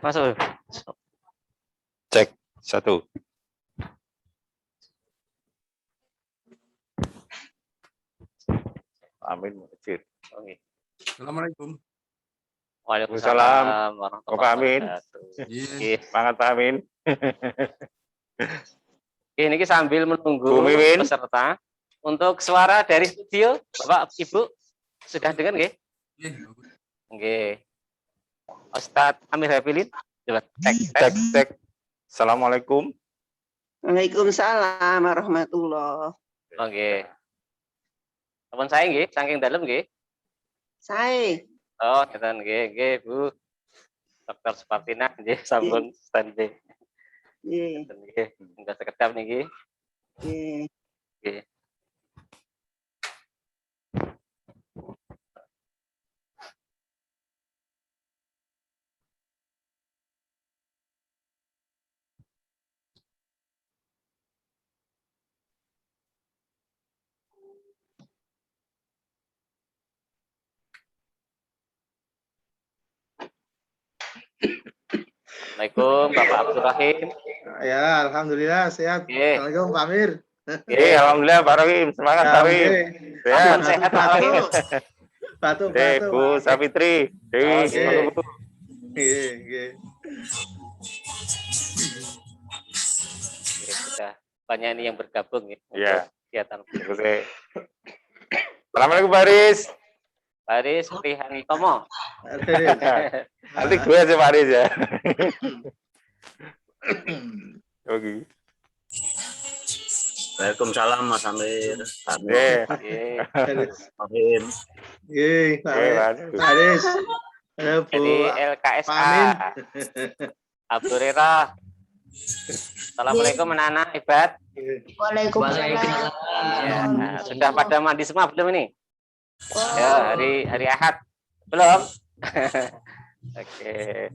Masuk. Cek 1. Amin mujib. Oke. Assalamualaikum. Waalaikumsalam warahmatullahi Amin. wabarakatuh. Iya. Semangat Pak Amin. Ini sambil menunggu Bu Mimin. peserta untuk suara dari studio, Bapak Ibu sudah dengar nggih? Iya. Nggih. Ustadz Amir Hafilin, coba Cek. Assalamualaikum. Waalaikumsalam warahmatullahi. Oke. Teman saya nggih, saking dalam nggih. Saya Oh, ngeten nggih, Bu. Dr. Supartina nggih sampun standby. nggih, Nggih, enggak sekedap niki. nggih. Nggih. Assalamualaikum Bapak Abdul Rahim. Ya, alhamdulillah sehat. Oke. Assalamualaikum Pak Amir. Alhamdulillah Pak Rahim. Semangat Pak Rahim. Salam sehat Pak Rahim. Batuk. Bu Savitri. Dewi. Oke. Monggo, Bu. Nggih. Oke, sudah banyak ini yang bergabung ya. Iya. Untuk kegiatan. Oke. Assalamualaikum Pak Riz. Pak Riz Prihani Tomo. Nanti gue aja Pak Riz ya. Oke. Waalaikumsalam Mas Amir. Oke. Oke. Amin. Nggih, Pak Amir. Waduh. Pak Aris. Halo, Bu. Jadi Pak Amin. LKSA Abdul Rera. Assalamualaikum anak-anak hebat. Waalaikumsalam. Ya, sudah pada mandi semua belum ini? Ya, hari Ahad. Belum? Oke.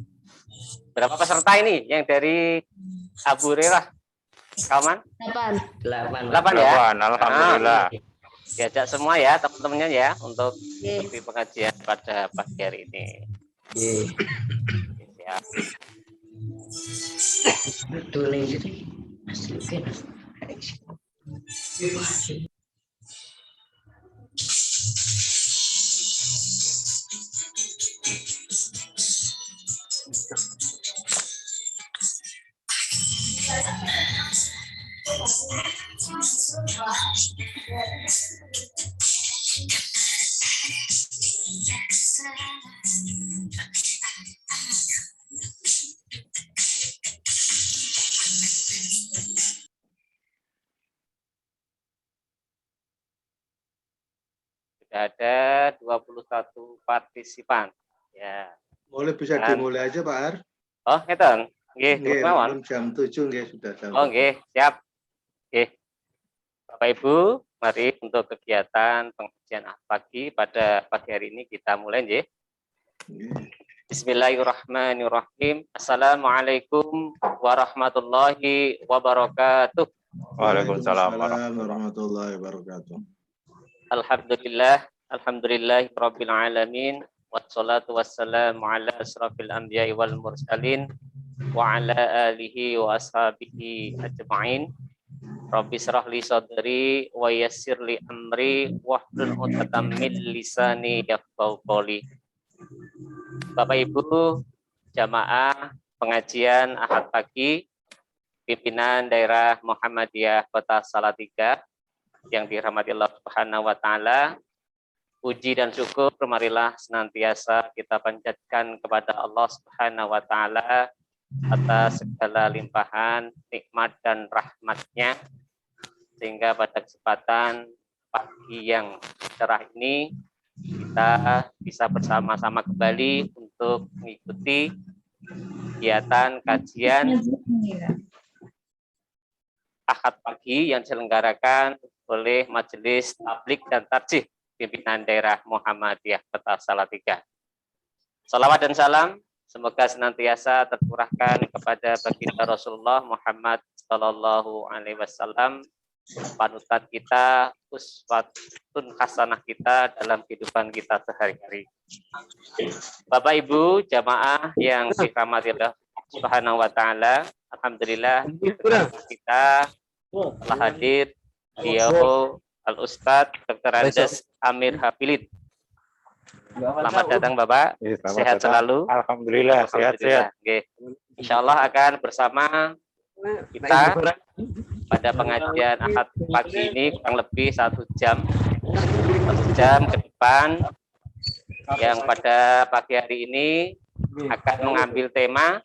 Berapa peserta ini yang dari Abu Hurairah? Kawan? 8 8 ya? Delapan, alhamdulillah. Diajak semua ya teman-temannya ya untuk ikuti pengajian pada pagi hari ini. Ya. Sudah ada 21 partisipan. Ya. Boleh bisa dimulai aja Pak Ar. Oh, ngeten. Nggih, Nggih, kemawon. jam 7 nggih sudah jam. Oh, nggih, siap. Nggih. Bapak Ibu, mari untuk kegiatan pengajian pagi pada pagi hari ini kita mulai nggih. Bismillahirrahmanirrahim. Assalamualaikum warahmatullahi wabarakatuh. Waalaikumsalam warahmatullahi wabarakatuh. Alhamdulillahi rabbil alamin. Wassalatu wassalamu ala asrafil anbiya'i wal mursalin wa ala alihi wa ashabihi ajma'in. Rabbi shrah li sadri wa yassir li amri wahlul 'uqdatam min lisani yafqahu qawli. Bapak Ibu jamaah pengajian Ahad pagi pimpinan daerah Muhammadiyah Kota Salatiga yang dirahmati Allah Subhanahu wa taala. Puji dan syukur marilah senantiasa kita panjatkan kepada Allah Subhanahu wa taala atas segala limpahan nikmat dan rahmatnya, sehingga pada kesempatan pagi yang cerah ini kita bisa bersama-sama kembali untuk mengikuti kegiatan kajian Ahad pagi yang diselenggarakan oleh Majelis Tabligh dan Tarjih pimpinan daerah Muhammadiyah Kota Salatiga. Salawat dan salam semoga senantiasa tercurahkan kepada baginda Rasulullah Muhammad Sallallahu Alaihi Wasallam panutan kita, uswatun hasanah kita dalam kehidupan kita sehari-hari. Bapak Ibu jamaah yang dirahmati Allah Subhanahu wa taala, alhamdulillah kita telah hadir beliau Al-Ustadz Dr. Andes Amir Hafilin. Selamat datang Bapak. Selamat Sehat datang. selalu. Alhamdulillah, sehat-sehat. Oke. Insya Allah akan bersama kita pada pengajian Ahad pagi ini kurang lebih 1 jam ke depan, yang pada pagi hari ini akan mengambil tema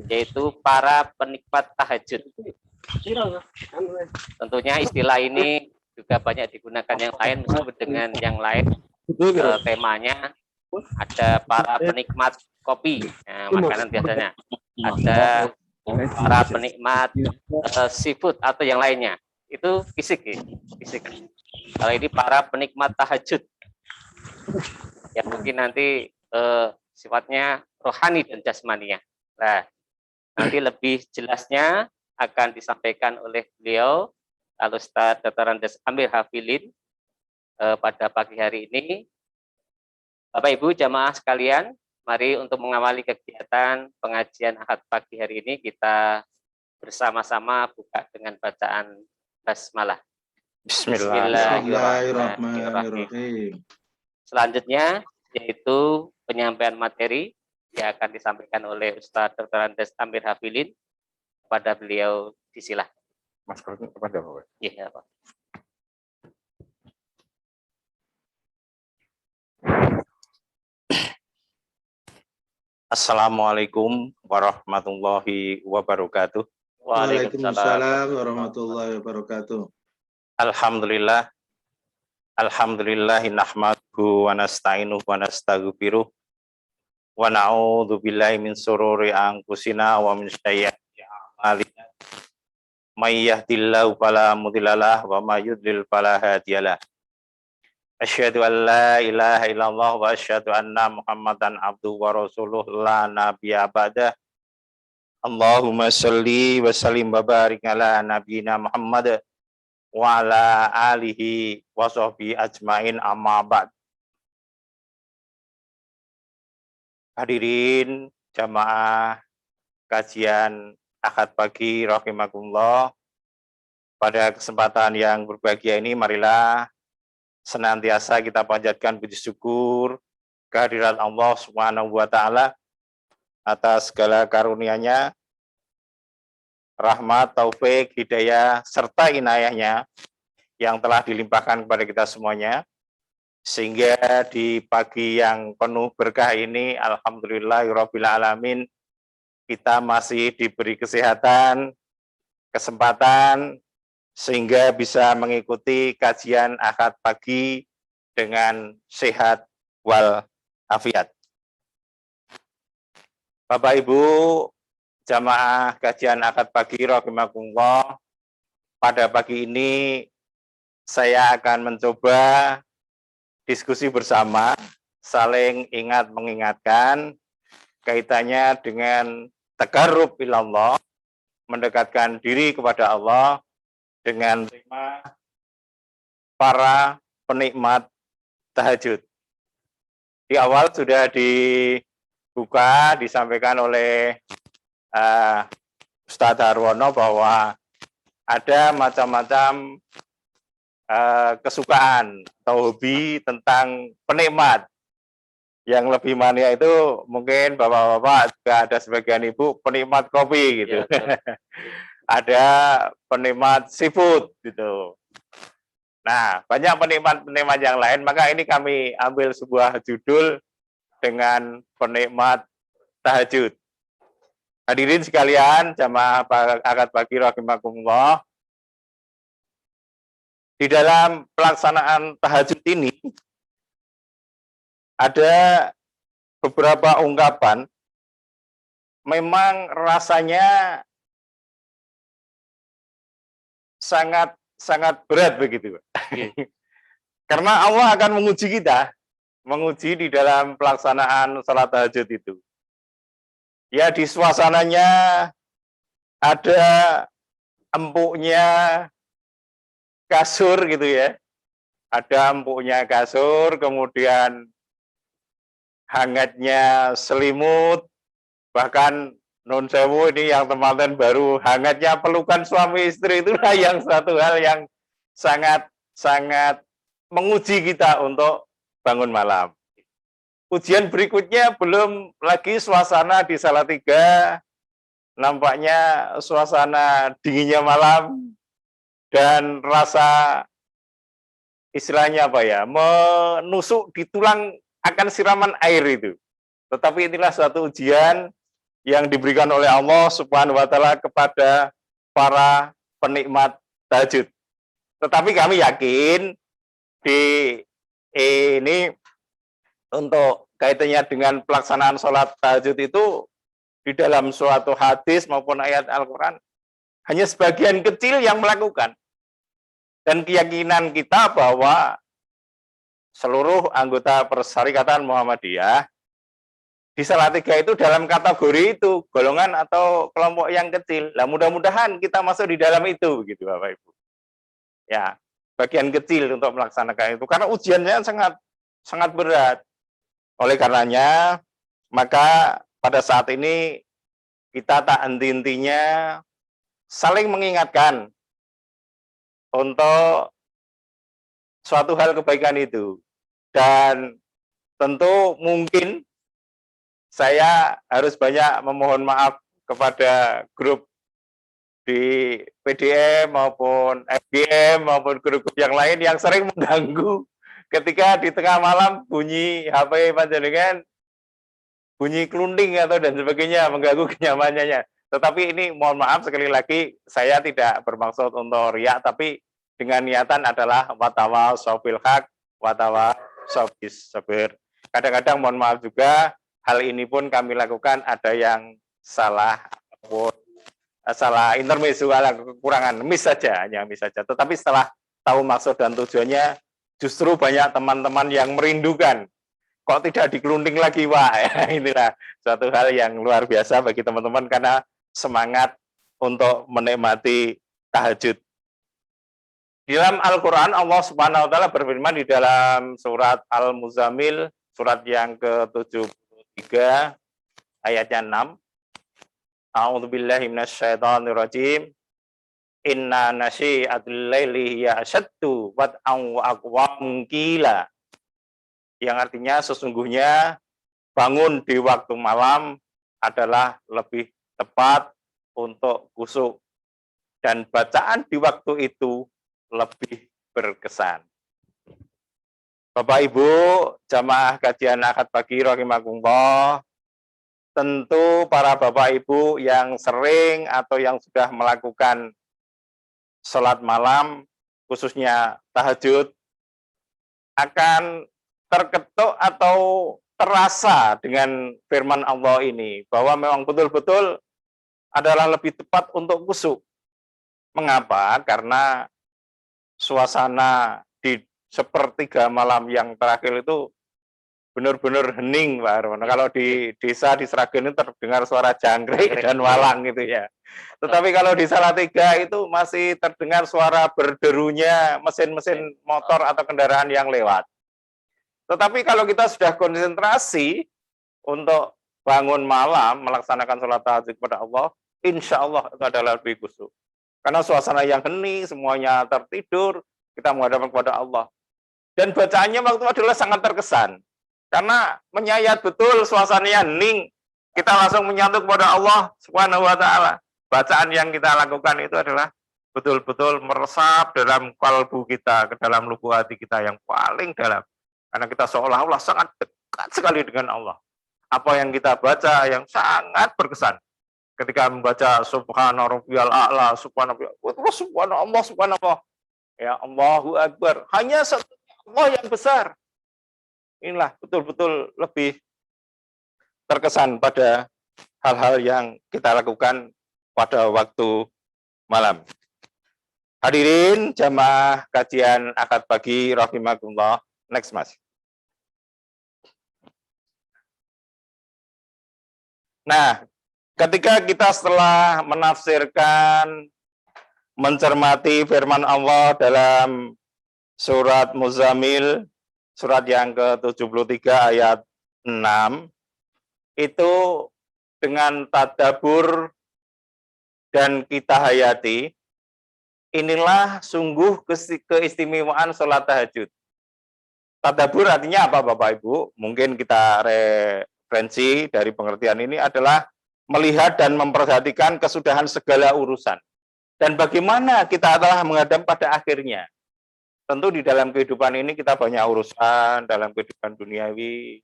yaitu para penikmat tahajud. Tentunya istilah ini juga banyak digunakan yang lain meskipun dengan yang lain. Temanya ada para penikmat kopi, makanan biasanya, ada para penikmat seafood atau yang lainnya, itu fisik ya, fisik. Kalau ini para penikmat tahajud yang mungkin nanti sifatnya rohani dan jasmania. Nah, nanti lebih jelasnya akan disampaikan oleh beliau Al-Ustadz Dr. Andes Amir Hafilin pada pagi hari ini. Bapak Ibu jamaah sekalian, mari untuk mengawali kegiatan pengajian Ahad pagi hari ini kita bersama-sama buka dengan bacaan basmalah. Bismillahirrahmanirrahim. Selanjutnya yaitu penyampaian materi yang akan disampaikan oleh Ustadz Dr. Andes Amir Hafilin. Kepada beliau disilahkan. Maskernya kepada Bapak. Iya, Pak. Assalamualaikum warahmatullahi wabarakatuh. Waalaikumsalam warahmatullahi wabarakatuh. Alhamdulillah. Alhamdulillahi nahmaduhu wa nasta'inuhu wa nastaghfiruh. Wa na'udzu billahi min sururi anfusina wa min sayyiati a'malina. May yahdihillahu fala mudhillalah wa may yudlil fala hadiyalah. Asyhadu an la ilaha illallah wa asyhadu anna Muhammadan abduhu wa rasuluh la nabiyya ba'dah. Allahumma shalli wa sallim wa barik ala nabiyyina Muhammad wa ala alihi wa sahbihi ajmain amma ba'd. Hadirin jamaah kajian Ahad pagi rahimakumullah. Pada kesempatan yang berbahagia ini marilah senantiasa kita panjatkan puji syukur kehadirat Allah Subhanahu wa taala atas segala karunia-Nya, rahmat, taufik, hidayah serta inayahnya yang telah dilimpahkan kepada kita semuanya, sehingga di pagi yang penuh berkah ini alhamdulillahirabbil alamin kita masih diberi kesehatan, kesempatan sehingga bisa mengikuti kajian Ahad pagi dengan sehat wal afiat. Bapak Ibu jamaah kajian Ahad pagi rahimakumullah, pada pagi ini saya akan mencoba diskusi bersama, saling ingat mengingatkan kaitannya dengan taqarrub ilallah, mendekatkan diri kepada Allah dengan tema para penikmat tahajud. Di awal sudah dibuka, disampaikan oleh Ustadz Harwono bahwa ada macam-macam kesukaan atau hobi tentang penikmat. Yang lebih mania itu mungkin bapak-bapak, juga ada sebagian ibu penikmat kopi gitu. Ya, ada penikmat seafood gitu. Nah, banyak penikmat yang lain, maka ini kami ambil sebuah judul dengan penikmat tahajud. Hadirin sekalian, jamaah Ahad pagi rahimakumullah. Di dalam pelaksanaan tahajud ini ada beberapa ungkapan memang rasanya sangat berat begitu. Karena Allah akan menguji kita, menguji di dalam pelaksanaan salat tahajud itu. Ya, di suasananya ada empuknya, kasur gitu ya. Ada empuknya kasur, kemudian hangatnya selimut, bahkan non sewu ini yang teman-teman baru, hangatnya pelukan suami istri itulah yang satu hal yang sangat menguji kita untuk bangun malam. Ujian berikutnya belum lagi suasana di Salatiga, nampaknya suasana dinginnya malam dan rasa istilahnya apa ya, menusuk di tulang akan siraman air itu. Tetapi inilah suatu ujian yang diberikan oleh Allah Subhanahu wa taala kepada para penikmat tahajud. Tetapi kami yakin di ini untuk kaitannya dengan pelaksanaan sholat tahajud itu di dalam suatu hadis maupun ayat Al-Quran hanya sebagian kecil yang melakukan. Dan keyakinan kita bahwa seluruh anggota Persyarikatan Muhammadiyah di Salatiga itu dalam kategori itu, golongan atau kelompok yang kecil. Nah, mudah-mudahan kita masuk di dalam itu, begitu Bapak Ibu. Ya, bagian kecil untuk melaksanakan itu, karena ujiannya sangat berat. Oleh karenanya, maka pada saat ini kita tak henti-hentinya saling mengingatkan untuk suatu hal kebaikan itu. Dan tentu mungkin saya harus banyak memohon maaf kepada grup di PDM maupun FGM maupun grup-grup yang lain yang sering mengganggu ketika di tengah malam bunyi HP panjenengan, bunyi kelunting atau dan sebagainya, mengganggu kenyamanannya. Tetapi ini mohon maaf sekali lagi, saya tidak bermaksud untuk riak, tapi dengan niatan adalah watawasau bil haq, watawasau bis sabir. Kadang-kadang mohon maaf juga, hal ini pun kami lakukan ada yang salah ataupun salah intermezzo, kekurangan, miss saja, hanya miss saja. Tetapi setelah tahu maksud dan tujuannya, justru banyak teman-teman yang merindukan. Kok tidak dikelunting lagi, Wah? Ya, inilah suatu hal yang luar biasa bagi teman-teman karena semangat untuk menikmati tahajud. Di dalam Al-Quran, Allah Subhanahu wa taala berfirman di dalam surat Al-Muzammil, surat yang ke-73, ayatnya 6. A'udzubillahi minasyaitonirrajim. Inna nasyi'atul laili hiya asyaddu wat'an wa aqwam qila. Yang artinya sesungguhnya bangun di waktu malam adalah lebih tepat untuk kusuk, dan bacaan di waktu itu lebih berkesan. Bapak Ibu jamaah kajian akad pagi rahimakumullah, tentu para Bapak Ibu yang sering atau yang sudah melakukan sholat malam, khususnya tahajud, akan terketuk atau terasa dengan firman Allah ini, bahwa memang betul-betul adalah lebih tepat untuk kusuk. Mengapa? Karena suasana di sepertiga malam yang terakhir itu benar-benar hening, Pak Arwan. Kalau di desa di Sragen itu terdengar suara jangkrik dan walang gitu ya. Tetapi kalau di Salatiga itu masih terdengar suara berderunya mesin-mesin motor atau kendaraan yang lewat. Tetapi kalau kita sudah konsentrasi untuk bangun malam, melaksanakan sholat tahajud kepada Allah, insya Allah itu adalah lebih khusyuk. Karena suasana yang hening, semuanya tertidur, kita menghadap kepada Allah. Dan bacaannya waktu adalah sangat terkesan. Karena menyayat betul suasananya hening, kita langsung menyatu kepada Allah Subhanahu wa taala. Bacaan yang kita lakukan itu adalah betul-betul meresap dalam kalbu kita, ke dalam lubuk hati kita yang paling dalam. Karena kita seolah-olah sangat dekat sekali dengan Allah. Apa yang kita baca yang sangat berkesan. Ketika membaca Subhana Rabbiyal A'la, Subhanallah, Subhanallah. Ya Allahu Akbar. Hanya satu Allah yang besar. Inilah betul-betul lebih terkesan pada hal-hal yang kita lakukan pada waktu malam. Hadirin jamaah kajian akad pagi rahimakumullah. Next, Mas. Nah, ketika kita setelah menafsirkan mencermati firman Allah dalam surat Muzammil, surat yang ke-73 ayat 6, itu dengan tadabbur dan kita hayati, inilah sungguh keistimewaan sholat tahajud. Tadabbur artinya apa Bapak Ibu? Mungkin kita referensi dari pengertian ini adalah melihat dan memperhatikan kesudahan segala urusan. Dan bagaimana kita telah menghadap pada akhirnya. Tentu di dalam kehidupan ini kita banyak urusan, dalam kehidupan duniawi.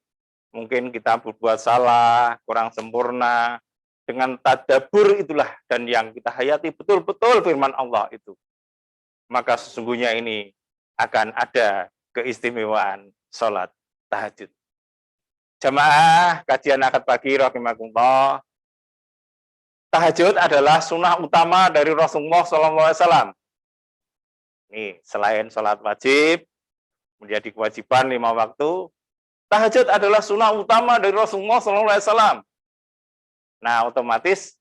Mungkin kita berbuat salah, kurang sempurna. Dengan tadabbur itulah dan yang kita hayati betul-betul firman Allah itu. Maka sesungguhnya ini akan ada keistimewaan sholat tahajud. Jamaah kajian akad pagi rahimakumullah. Tahajud adalah sunnah utama dari Rasulullah SAW. Ini selain sholat wajib menjadi kewajiban 5 waktu, tahajud adalah sunnah utama dari Rasulullah SAW. Nah, otomatis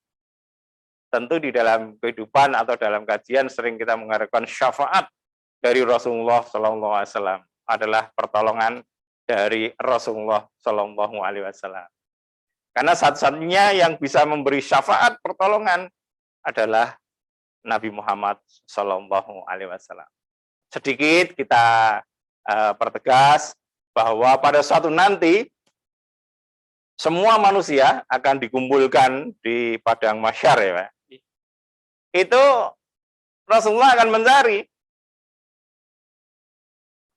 tentu di dalam kehidupan atau dalam kajian sering kita mengharapkan syafaat dari Rasulullah SAW adalah pertolongan dari Rasulullah SAW. Karena satu-satunya yang bisa memberi syafaat pertolongan adalah Nabi Muhammad SAW. Sedikit kita pertegas bahwa pada suatu nanti semua manusia akan dikumpulkan di padang mahsyar ya Pak. Itu Rasulullah akan mencari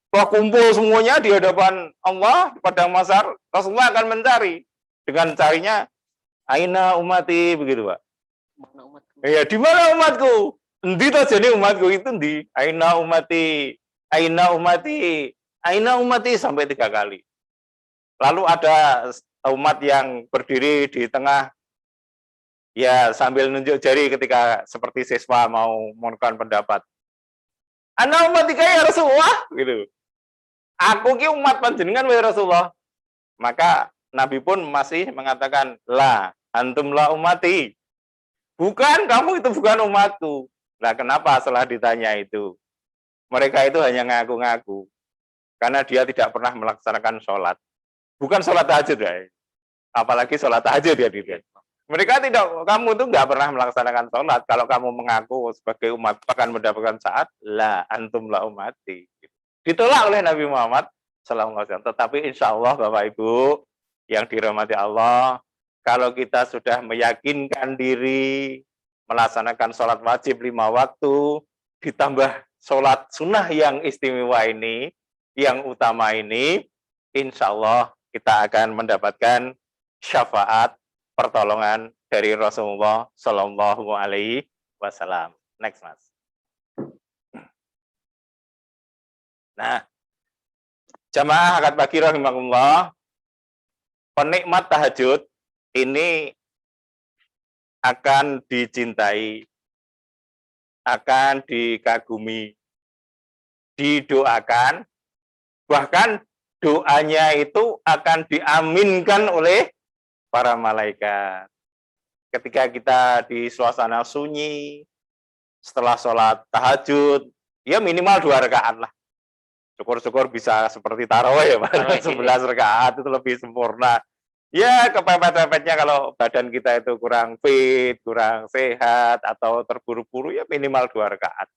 bahwa kumpul semuanya di hadapan Allah di padang mahsyar. Rasulullah akan mencari dengan carinya aina umati begitu Pak. Mana umatku? Ya di mana umatku? Endi to jane umatku itu endi? Aina umati, aina umati, aina umati sampai 3 kali. Lalu ada umat yang berdiri di tengah, ya sambil nunjuk jari ketika seperti siswa mau mengemukakan pendapat. Ana umatika ya Rasulullah, gitu. Aku ki umat panjenengan wahai Rasulullah. Maka Nabi pun masih mengatakan, la antumlah umati. Bukan, kamu itu bukan umatku. Nah, kenapa setelah ditanya itu? Mereka itu hanya ngaku-ngaku. Karena dia tidak pernah melaksanakan sholat. Bukan sholat tahajud, ya. Apalagi sholat tahajud ya dilihat. Mereka tidak, kamu itu nggak pernah melaksanakan sholat. Kalau kamu mengaku sebagai umat akan mendapatkan saat, la antum la umati. Ditolak oleh Nabi Muhammad SAW. Tetapi insya Allah Bapak Ibu yang dirahmati Allah, kalau kita sudah meyakinkan diri melaksanakan sholat wajib 5 waktu, ditambah sholat sunnah yang istimewa ini, yang utama ini, insya Allah kita akan mendapatkan syafaat pertolongan dari Rasulullah Shallallahu Alaihi Wasallam. Next, Mas. Nah, jamaah akad pagi rahimakumullah, penikmat tahajud ini akan dicintai, akan dikagumi, didoakan, bahkan doanya itu akan diaminkan oleh para malaikat. Ketika kita di suasana sunyi, setelah sholat tahajud, ya minimal 2 rakaat lah. Syukur-syukur bisa seperti tarawih ya Pak, 11 rakaat itu lebih sempurna. Ya kepepet-pepetnya kalau badan kita itu kurang fit, kurang sehat, atau terburu-buru, ya minimal 2 rakaat.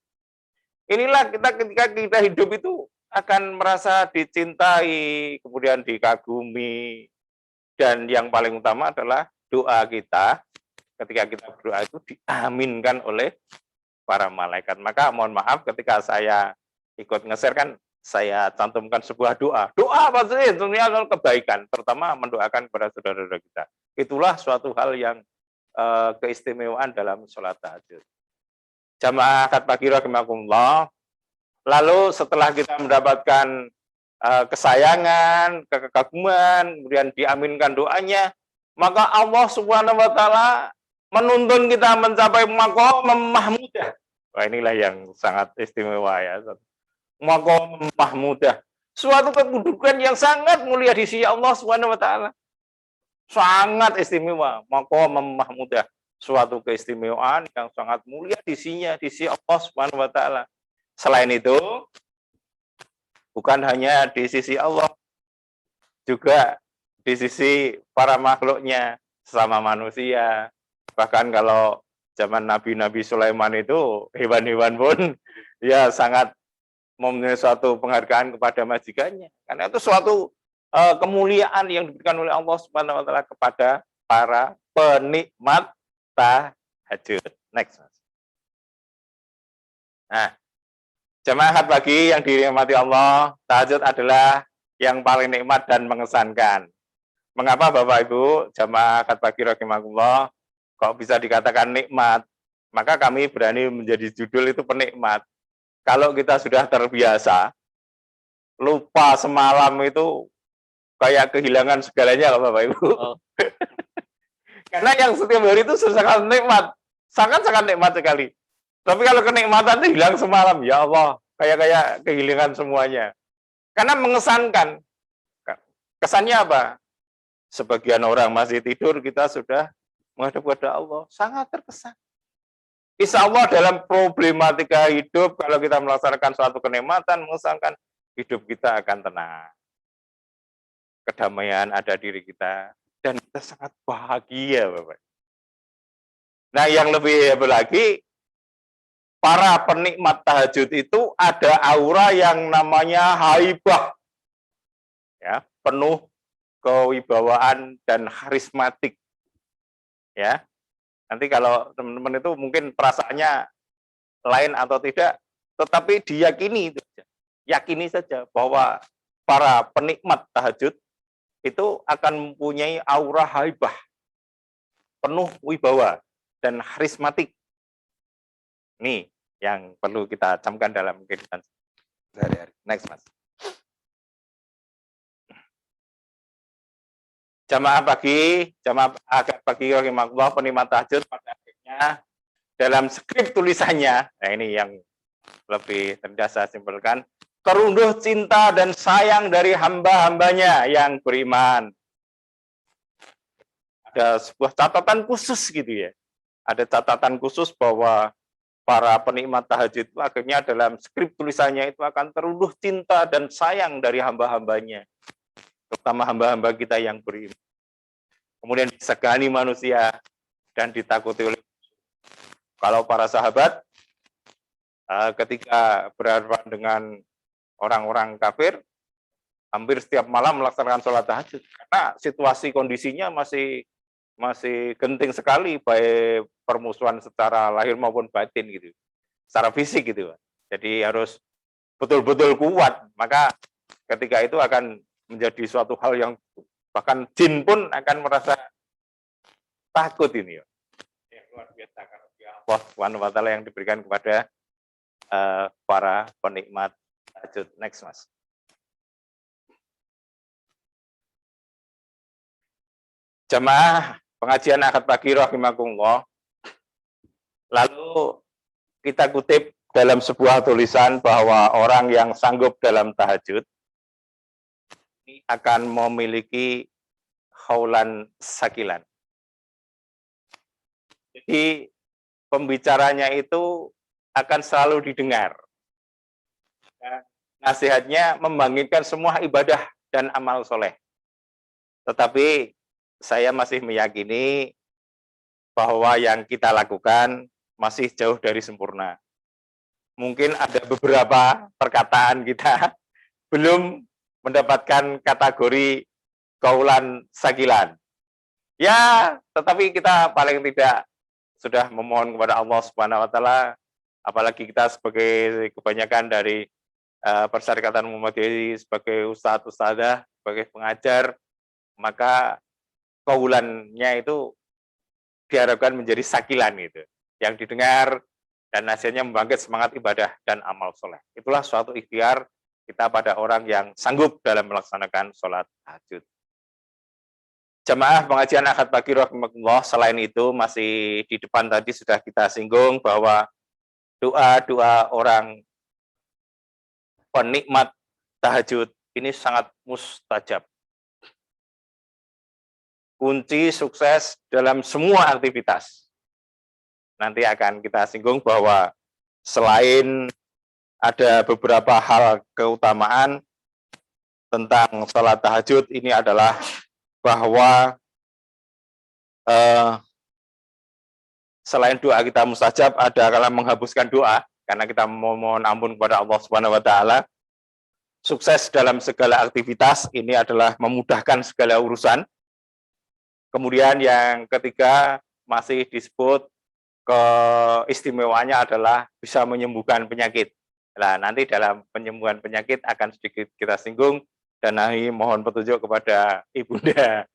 Inilah kita ketika kita hidup itu akan merasa dicintai, kemudian dikagumi, dan yang paling utama adalah doa kita ketika kita berdoa itu diaminkan oleh para malaikat. Maka mohon maaf ketika saya ikut nge-share kan saya cantumkan sebuah doa. Doa apa sih? Tentunya kebaikan, terutama mendoakan kepada saudara-saudara kita. Itulah suatu hal yang keistimewaan dalam sholat tahajud. Jamaah akad pagi rahimakumullah. Lalu setelah kita mendapatkan kesayangan, kekaguman, kemudian diaminkan doanya, maka Allah Subhanahu wa taala menuntun kita mencapai maqam mahmudah. Wah, inilah yang sangat istimewa ya. Maqam mahmudah. Suatu kedudukan yang sangat mulia di sisi Allah Subhanahu wa taala. Sangat istimewa, maqam mahmudah. suatu keistimewaan yang sangat mulia di sisi Allah Subhanahu wa taala. Selain itu, bukan hanya di sisi Allah, juga di sisi para makhluknya, sesama manusia. Bahkan kalau zaman Nabi Sulaiman itu, hewan-hewan pun ya sangat mempunyai suatu penghargaan kepada majikannya. Karena itu suatu kemuliaan yang diberikan oleh Allah Subhanahu wa taala kepada para penikmat tahajud. Next. Nah, jamaah ahad pagi yang dirahmati Allah, tahajud adalah yang paling nikmat dan mengesankan. Mengapa Bapak Ibu jamaah ahad pagi rahimakumullah kok bisa dikatakan nikmat? Maka kami berani menjadi judul itu penikmat. Kalau kita sudah terbiasa, lupa semalam itu kayak kehilangan segalanya Bapak Ibu. Oh. Karena yang setiap hari itu sangat nikmat, sangat-sangat nikmat sekali. Tapi kalau kenikmatan itu hilang semalam, ya Allah, kayak kehilangan semuanya. Karena mengesankan. Kesannya apa? Sebagian orang masih tidur, kita sudah menghadap kepada Allah, sangat terkesan. Insya Allah dalam problematika hidup, kalau kita melaksanakan suatu kenikmatan, mengesankan, hidup kita akan tenang. Kedamaian ada diri kita, dan kita sangat bahagia, Bapak. Nah, yang lebih hebat lagi, para penikmat tahajud itu ada aura yang namanya haibah. Ya, penuh kewibawaan dan karismatik. Ya. Nanti kalau teman-teman itu mungkin perasaannya lain atau tidak, tetapi yakini saja bahwa para penikmat tahajud itu akan mempunyai aura haibah, penuh wibawa dan karismatik. Nih yang perlu kita camkan dalam kehidupan sehari-hari. Next, Mas. Jamaah agak pagi rahimahullah, penikmat tahajud pada akhirnya dalam skrip tulisannya, nah ini yang lebih rendah saya simpulkan, terunduh cinta dan sayang dari hamba-hambanya yang beriman. Ada sebuah catatan khusus gitu ya. Ada catatan khusus bahwa para penikmat tahajud itu akhirnya dalam skrip tulisannya itu akan terunduh cinta dan sayang dari hamba-hambanya. Terutama hamba-hamba kita yang beriman. Kemudian disegani manusia dan ditakuti oleh. Kalau para sahabat ketika berhadapan dengan orang-orang kafir, hampir setiap malam melaksanakan sholat tahajud karena situasi kondisinya masih genting sekali, baik permusuhan secara lahir maupun batin gitu, secara fisik gitu. Jadi harus betul-betul kuat. Maka ketika itu akan menjadi suatu hal yang bahkan jin pun akan merasa takut ini. Yang luar biasa karena Allah Subhanahu wa taala yang diberikan kepada para penikmat tahajud. Next, Mas. Jamaah pengajian akad pagi rahimakumullah. Lalu kita kutip dalam sebuah tulisan bahwa orang yang sanggup dalam tahajud ini akan memiliki khaulan sakilan. Jadi pembicaranya itu akan selalu didengar. Nasihatnya membangkitkan semua ibadah dan amal soleh. Tetapi saya masih meyakini bahwa yang kita lakukan masih jauh dari sempurna. Mungkin ada beberapa perkataan kita belum mendapatkan kategori kaulan sakilan. Ya, tetapi kita paling tidak sudah memohon kepada Allah Subhanahu wa taala, apalagi kita sebagai kebanyakan dari Persyarikatan Muhammadiyah sebagai ustadz ustadzah, sebagai pengajar, maka kaulannya itu diharapkan menjadi sakilan gitu, yang didengar dan hasilnya membangkit semangat ibadah dan amal soleh. Itulah suatu ikhtiar kita pada orang yang sanggup dalam melaksanakan sholat tahajud. Jamaah pengajian akad pagi rahimakumullah, selain itu masih di depan tadi sudah kita singgung bahwa doa-doa orang penikmat tahajud ini sangat mustajab. Kunci sukses dalam semua aktivitas. nanti akan kita singgung bahwa selain ada beberapa hal keutamaan tentang sholat tahajud, ini adalah bahwa selain doa kita mustajab, ada kala menghapuskan doa, karena kita memohon ampun kepada Allah Subhanahu wa Ta'ala. Sukses dalam segala aktivitas, ini adalah memudahkan segala urusan. Kemudian yang ketiga, masih disebut keistimewaannya adalah bisa menyembuhkan penyakit. Nah, nanti dalam penyembuhan penyakit akan sedikit kita singgung, dan mohon petunjuk kepada Ibunda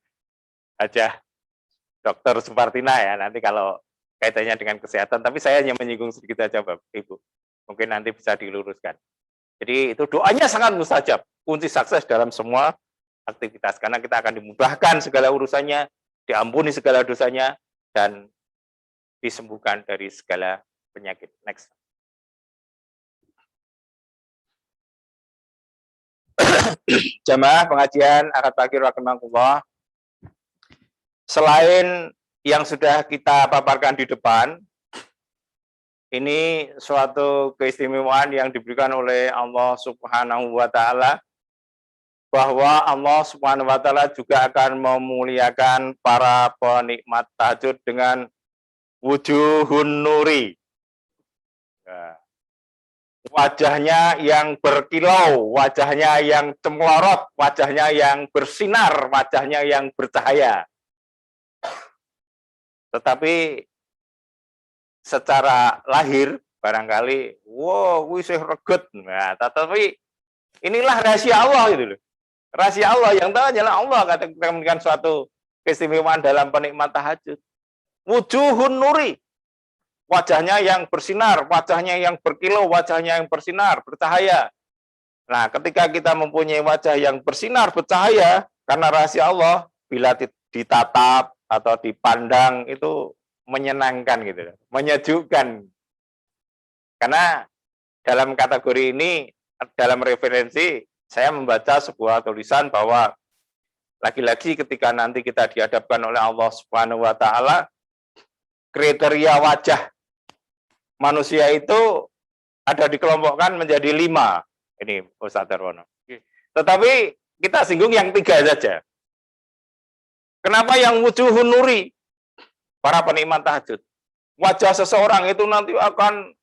Hajah Dr. Supartina ya, nanti kalau kaitannya dengan kesehatan, tapi saya hanya menyinggung sedikit saja Bapak Ibu. Mungkin nanti bisa diluruskan. Jadi itu doanya sangat mustajab, kunci sukses dalam semua aktivitas, karena kita akan dimudahkan segala urusannya, diampuni segala dosanya, dan disembuhkan dari segala penyakit. Next. Jamaah pengajian akad fakir rahimakumullah. Selain yang sudah kita paparkan di depan, ini suatu keistimewaan yang diberikan oleh Allah Subhanahu wa Ta'ala, bahwa Allah Subhanahu wa Ta'ala juga akan memuliakan para penikmat tahajud dengan wujuhun nuri. Wajahnya yang berkilau, wajahnya yang cemerlorot, wajahnya yang bersinar, wajahnya yang bercahaya. Tetapi secara lahir barangkali, wow, wis reget. Nah, tetapi inilah rahasia Allah gitu loh. Rahasia Allah yang tahu hanyalah Allah, katakan suatu keistimewaan dalam penikmat tahajud. Wujuhun nuri. Wajahnya yang bersinar, wajahnya yang berkilau, wajahnya yang bersinar, bercahaya. Nah, ketika kita mempunyai wajah yang bersinar, bercahaya, karena rahasia Allah, bila ditatap atau dipandang itu menyenangkan gitu, menyejukkan. Karena dalam kategori ini, dalam referensi, saya membaca sebuah tulisan bahwa lagi-lagi ketika nanti kita dihadapkan oleh Allah Subhanahu wa Ta'ala, kriteria wajah manusia itu ada dikelompokkan menjadi 5. Ini Ustaz Darwono. Tetapi kita singgung yang 3 saja. Kenapa yang wujuhun nuri? Para penikmat tahajud. Wajah seseorang itu nanti akan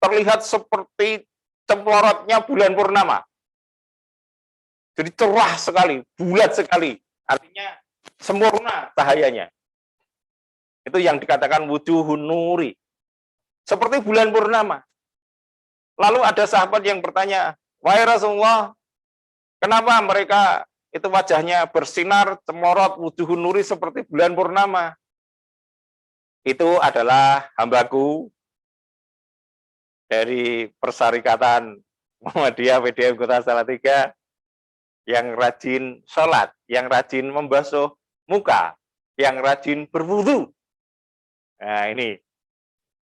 terlihat seperti cemplorotnya bulan purnama. Jadi cerah sekali, bulat sekali. Artinya sempurna cahayanya. Itu yang dikatakan wujuhun nuri. Seperti bulan purnama. Lalu ada sahabat yang bertanya, wahai Rasulullah, kenapa mereka itu wajahnya bersinar, cemorot, wujuhun nuri seperti bulan purnama? Itu adalah hambaku dari Persyarikatan Muhammadiyah PDM Kota Salatiga yang rajin sholat, yang rajin membasuh muka, yang rajin berwudu. Nah ini,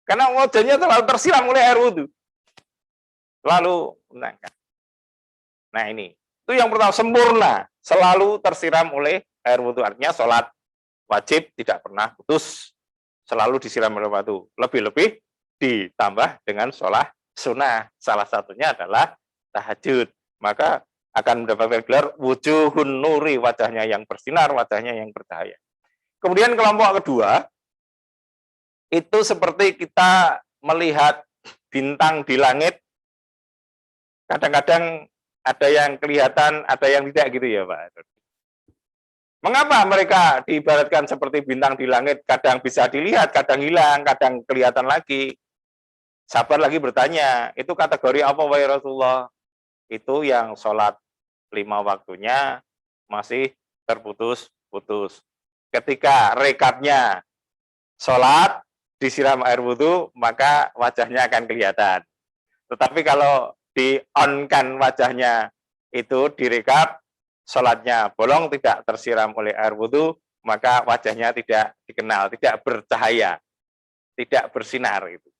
karena wajahnya terlalu tersiram oleh air wudu. Lalu, nah ini, itu yang pertama, sempurna, selalu tersiram oleh air wudu. Artinya sholat wajib tidak pernah putus, selalu disiram oleh wudu. Lebih-lebih ditambah dengan sholat sunnah. Salah satunya adalah tahajud. Maka akan mendapatkan gelar wujuhun nuri, wajahnya yang bersinar, wajahnya yang bercahaya. Kemudian kelompok kedua, itu seperti kita melihat bintang di langit, kadang-kadang ada yang kelihatan, ada yang tidak gitu ya Pak. Mengapa mereka diibaratkan seperti bintang di langit, kadang bisa dilihat, kadang hilang, kadang kelihatan lagi? Sahabat lagi bertanya, itu kategori apa wahai Rasulullah? Itu yang sholat 5 waktunya masih terputus-putus. Ketika rekatnya sholat, disiram air wudhu, maka wajahnya akan kelihatan. Tetapi kalau di-on-kan wajahnya itu direkap, sholatnya bolong, tidak tersiram oleh air wudhu, maka wajahnya tidak dikenal, tidak bercahaya, tidak bersinar. Itu.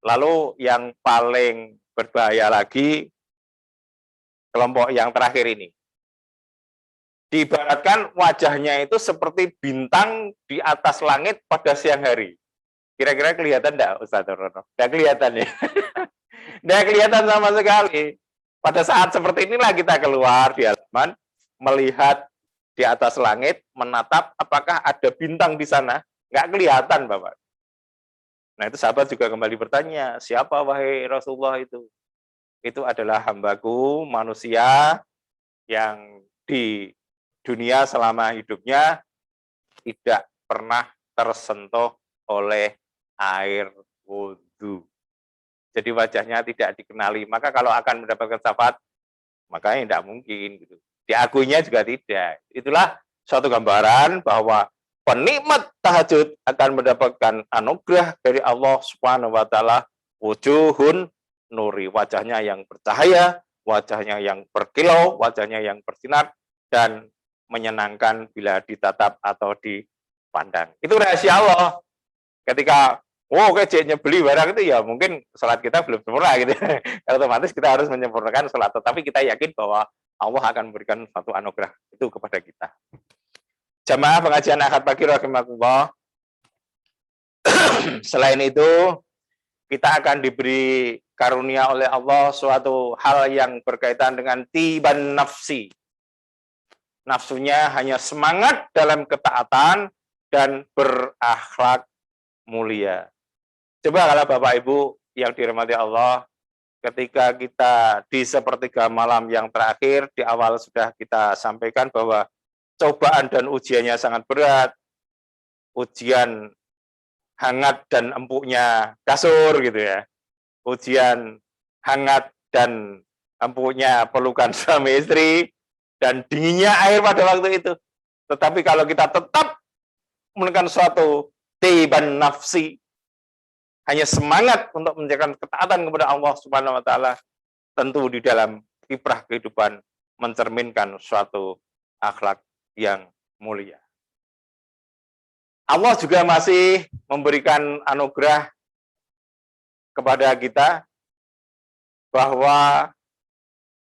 Lalu yang paling berbahaya lagi, kelompok yang terakhir ini. Diibaratkan wajahnya itu seperti bintang di atas langit pada siang hari. Kira-kira kelihatan enggak Ustaz Rono? Enggak kelihatan ya. Enggak kelihatan sama sekali. Pada saat seperti inilah kita keluar di halaman, melihat di atas langit, menatap apakah ada bintang di sana. Enggak kelihatan, Bapak. Nah, itu sahabat juga kembali bertanya, siapa wahai Rasulullah itu? Itu adalah hambaku, manusia yang di dunia selama hidupnya tidak pernah tersentuh oleh air wudhu. Jadi wajahnya tidak dikenali. Maka kalau akan mendapatkan syafaat, makanya tidak mungkin. Gitu. Diakuinya juga tidak. Itulah suatu gambaran bahwa penikmat tahajud akan mendapatkan anugerah dari Allah Subhanahu wa taala, wujuhun nuri, wajahnya yang bercahaya, wajahnya yang berkilau, wajahnya yang bersinar dan menyenangkan bila ditatap atau dipandang. Itu rahasia Allah. Ketika kayaknya beli barang itu ya mungkin salat kita belum sempurna gitu. Otomatis kita harus menyempurnakan salat, tetapi kita yakin bahwa Allah akan memberikan suatu anugerah itu kepada kita. Jamaah pengajian Ahad pagi rahimakumullah. Selain itu, kita akan diberi karunia oleh Allah suatu hal yang berkaitan dengan tiban nafsi. Nafsunya hanya semangat dalam ketaatan dan berakhlak mulia. Coba kalau Bapak Ibu yang dirahmati Allah, ketika kita di sepertiga malam yang terakhir, di awal sudah kita sampaikan bahwa cobaan dan ujiannya sangat berat. Ujian hangat dan empuknya kasur gitu ya. Ujian hangat dan empuknya pelukan suami istri dan dinginnya air pada waktu itu. Tetapi kalau kita tetap menekan suatu tiban nafsi, hanya semangat untuk menjaga ketaatan kepada Allah Subhanahu wa taala, tentu di dalam kiprah kehidupan mencerminkan suatu akhlak yang mulia. Allah juga masih memberikan anugerah kepada kita bahwa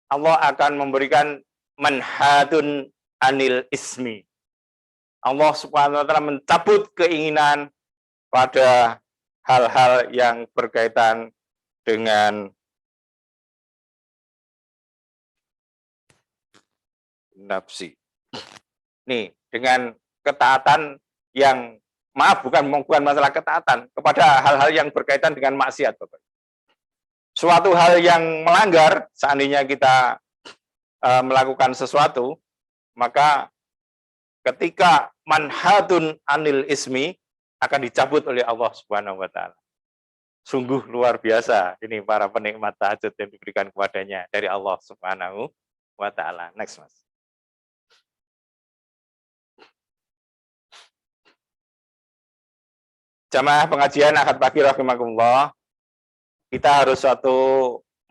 Allah akan memberikan manhadun anil ismi. Allah Subhanahu wa taala mencabut keinginan pada hal-hal yang berkaitan dengan nafsi. Nih, dengan ketaatan yang bukan masalah ketaatan kepada hal-hal yang berkaitan dengan maksiat, Bapak. Suatu hal yang melanggar, seandainya kita melakukan sesuatu, maka ketika manhadun anil ismi akan dicabut oleh Allah Subhanahu wa taala. Sungguh luar biasa ini para penikmat tahajud yang diberikan kepadanya dari Allah Subhanahu wa taala. Next, Mas. Jamaah pengajian Ahad pagi rahimakumullah, kita harus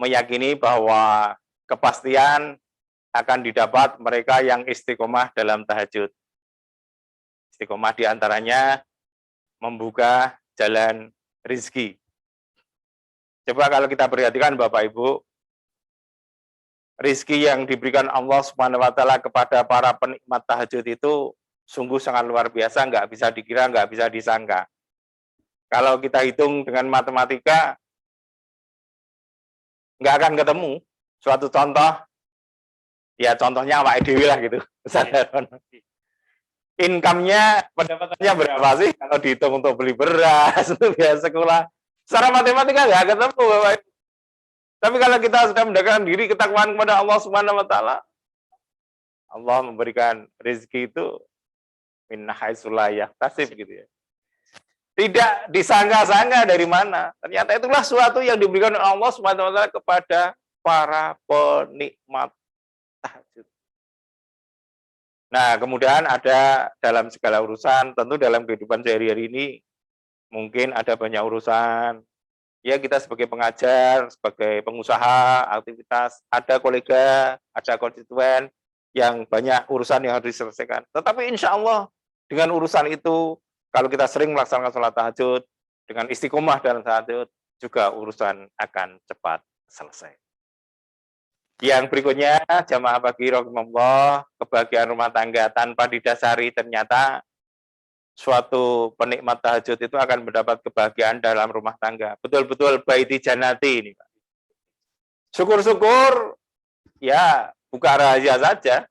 meyakini bahwa kepastian akan didapat mereka yang istiqomah dalam tahajud. Istiqomah diantaranya membuka jalan rizki. Coba kalau kita perhatikan Bapak Ibu, rizki yang diberikan Allah Subhanahu wa taala kepada para penikmat tahajud itu sungguh sangat luar biasa, nggak bisa dikira, nggak bisa disangka. Kalau kita hitung dengan matematika, nggak akan ketemu. Suatu contoh, ya contohnya awake dhewe lah gitu. Income-nya, pendapatannya berapa sih kalau dihitung untuk beli beras, untuk biaya sekolah. Secara matematika nggak ketemu, Bapak. Tapi kalau kita sudah mendekatkan diri ketakwaan kepada Allah Subhanahu wa taala, Allah memberikan rezeki itu min haitsu la yahtasib gitu ya. Tidak disangka-sangka dari mana. Ternyata itulah suatu yang diberikan oleh Allah Subhanahu wa taala kepada para penikmat tahajud. Nah, kemudian ada dalam segala urusan, tentu dalam kehidupan sehari-hari ini mungkin ada banyak urusan. Ya, kita sebagai pengajar, sebagai pengusaha, aktivitas, ada kolega, ada konstituen yang banyak urusan yang harus diselesaikan. Tetapi insya Allah dengan urusan itu, kalau kita sering melaksanakan sholat tahajud, dengan istiqomah dalam tahajud, juga urusan akan cepat selesai. Yang berikutnya, jamaah pagi rahimahullah, kebahagiaan rumah tangga tanpa didasari ternyata suatu penikmat tahajud itu akan mendapat kebahagiaan dalam rumah tangga. Betul-betul baiti janati ini, Pak. Syukur-syukur, ya buka rahasia saja.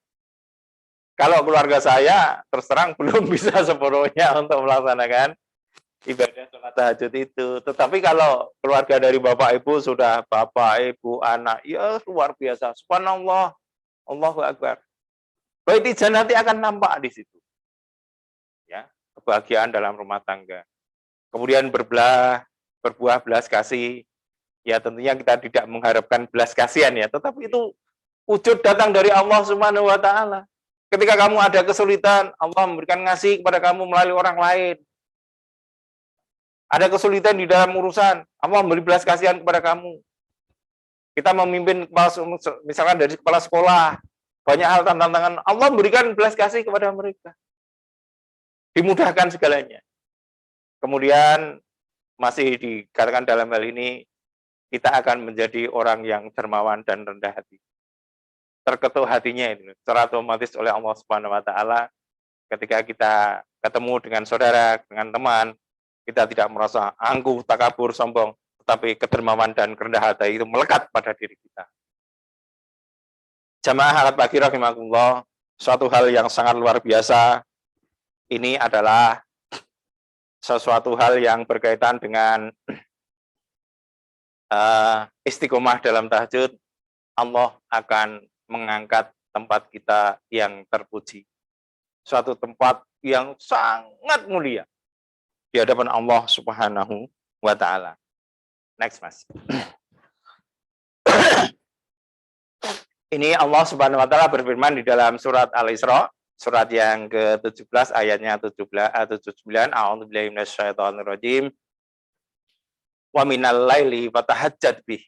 Kalau keluarga saya terus terang belum bisa sepenuhnya untuk melaksanakan ibadah sholat tahajud itu. Tetapi kalau keluarga dari bapak ibu sudah bapak, ibu, anak, ya luar biasa. Subhanallah, Allahu Akbar. Baiti janati akan nampak di situ. Ya, kebahagiaan dalam rumah tangga. Kemudian berbuah belas kasih. Ya tentunya kita tidak mengharapkan belas kasihan ya, tetapi itu wujud datang dari Allah Subhanahu wa taala. Ketika kamu ada kesulitan, Allah memberikan ngasih kepada kamu melalui orang lain. Ada kesulitan di dalam urusan, Allah memberi belas kasihan kepada kamu. Kita memimpin misalkan dari kepala sekolah, banyak hal tantangan, Allah memberikan belas kasih kepada mereka. Dimudahkan segalanya. Kemudian masih dikatakan dalam hal ini, kita akan menjadi orang yang dermawan dan rendah hati. Terketuk hatinya itu secara otomatis oleh Allah Subhanahu wa taala ketika kita ketemu dengan saudara, dengan teman, kita tidak merasa angkuh, takabur, sombong, tetapi kedermawan dan kerendahan hati itu melekat pada diri kita. Jamaah alat pagi rahimakumullah, suatu hal yang sangat luar biasa ini adalah sesuatu hal yang berkaitan dengan istiqomah dalam tahajud. Allah akan mengangkat tempat kita yang terpuji. Suatu tempat yang sangat mulia di hadapan Allah Subhanahu wa taala. Next, Mas. Ini Allah Subhanahu wa taala berfirman di dalam surat Al-Isra, surat yang ke-17 ayatnya 79, a'udzubillahi minasyaitonirrajim. Wa minal laili fatahajjat bih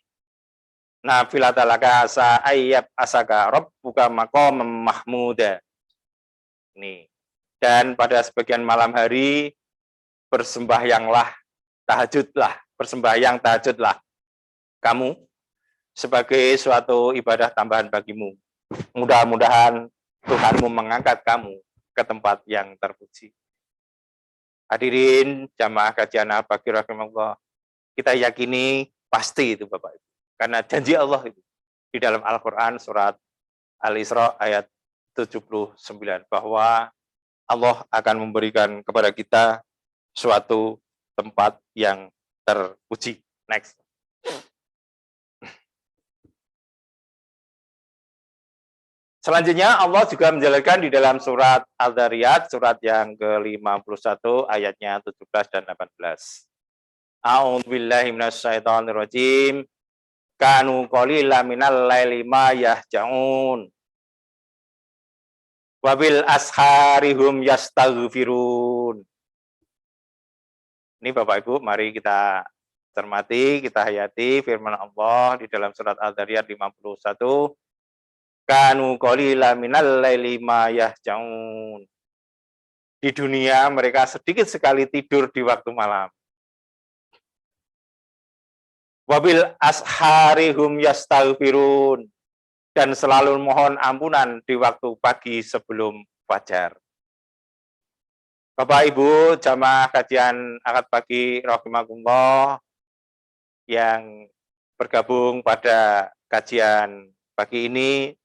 nafilatan laka asa ayyab asaka rabbuka maqaman mahmuda. Nih. Dan pada sebagian malam hari bersembahyanglah, tahajudlah, bersembahyang tahajudlah kamu sebagai suatu ibadah tambahan bagimu. Mudah-mudahan Tuhanmu mengangkat kamu ke tempat yang terpuji. Hadirin jamaah kajian al-pagi rahimakumullah, kita yakini pasti itu Bapak Ibu. Karena janji Allah itu di dalam Al-Quran surat Al-Isra ayat 79 bahwa Allah akan memberikan kepada kita suatu tempat yang terpuji. Next. Selanjutnya Allah juga menjelaskan di dalam surat Al-Dzariyat surat yang ke-51 ayatnya 17 dan 18. A'udzubillahi minasyaitonirrajim. Kanu qalilan minal laili ma yahja'un. Wabil asharihum yastaghfirun. Ini Bapak Ibu, mari kita cermati, kita hayati firman Allah di dalam surat Al-Dzariyat 51. Kanu qalilan minal laili ma yahja'un. Di dunia mereka sedikit sekali tidur di waktu malam. Wabil asharihum yastaghfirun, dan selalu mohon ampunan di waktu pagi sebelum fajar. Bapak Ibu jamaah kajian akad pagi rahimakumullah yang bergabung pada kajian pagi ini,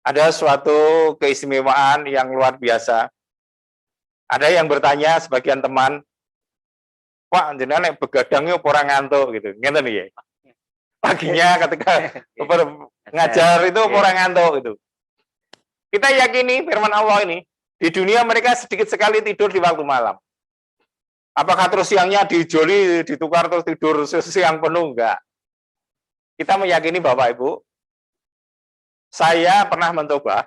ada suatu keistimewaan yang luar biasa. Ada yang bertanya, sebagian teman, Pak, jenengan nek begadangnya orang ngantuk gitu. Ngeten ya. Paginya ketika ngajar itu orang ngantuk gitu. Kita yakini firman Allah ini, di dunia mereka sedikit sekali tidur di waktu malam. Apakah terus siangnya dijoli, ditukar terus tidur siang penuh? Enggak. Kita meyakini Bapak Ibu, saya pernah mencoba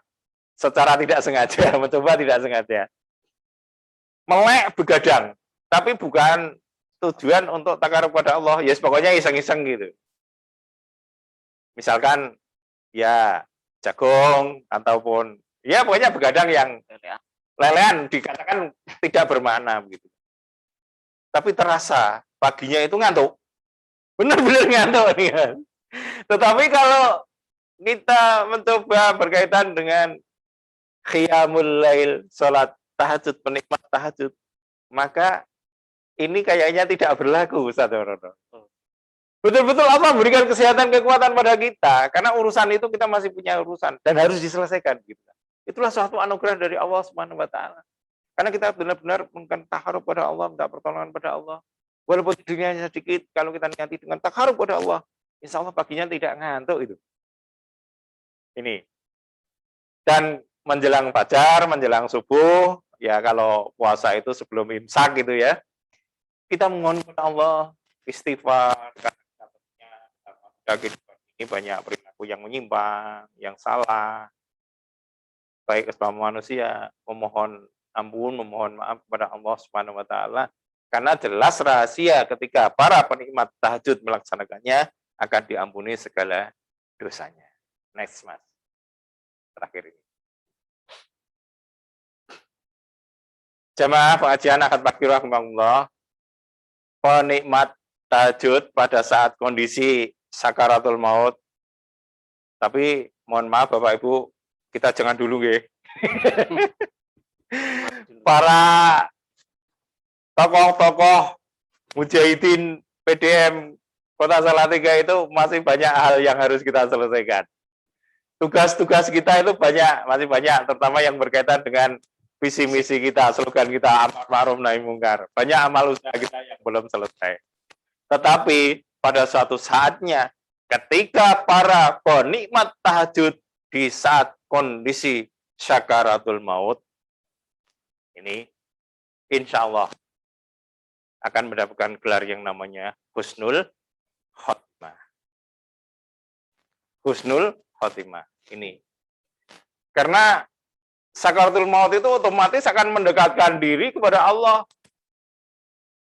secara tidak sengaja, melek begadang, tapi bukan tujuan untuk takarub kepada Allah, ya pokoknya iseng-iseng gitu. Misalkan ya jagung ataupun ya pokoknya begadang yang lelehan, dikatakan tidak bermakna begitu. Tapi terasa paginya itu ngantuk. Benar-benar ngantuk nih kan. Tetapi kalau kita mencoba berkaitan dengan qiyamul lail, salat tahajud, penikmat tahajud, maka ini kayaknya tidak berlaku, Ustaz Rono. Betul-betul Allah memberikan kesehatan, kekuatan pada kita, karena urusan itu kita masih punya urusan dan harus diselesaikan gitu. Itulah suatu anugerah dari Allah Subhanahu wa taala. Karena kita benar-benar menggunakan takarub pada Allah, minta pertolongan pada Allah. Walaupun dunianya sedikit, kalau kita niati dengan takarub pada Allah, insya Allah paginya tidak ngantuk itu. Ini. Dan menjelang fajar, menjelang subuh, ya kalau puasa itu sebelum imsak gitu ya, kita memohon kepada Allah istighfar, karena ini banyak perilaku yang menyimpang, yang salah, baik sesama manusia, memohon ampun, memohon maaf kepada Allah Subhanahu wa taala, karena jelas rahasia ketika para penikmat tahajud melaksanakannya akan diampuni segala dosanya. Next, Mas. Terakhir ini. Jamaah pengajian akad pagi rahimahullah, penikmat tahajud pada saat kondisi sakaratul maut. Tapi mohon maaf Bapak Ibu, kita jangan dulu nggih. Para tokoh-tokoh mujahidin PDM Kota Salatiga itu masih banyak hal yang harus kita selesaikan. Tugas-tugas kita itu masih banyak, terutama yang berkaitan dengan visi misi kita, slogan kita amar ma'ruf nahi mungkar. Banyak amal usaha kita yang belum selesai. Tetapi pada suatu saatnya ketika para penikmat tahajud di saat kondisi syakaratul maut ini insya Allah akan mendapatkan gelar yang namanya husnul khotimah. Husnul khotimah ini. Karena sakaratul maut itu otomatis akan mendekatkan diri kepada Allah.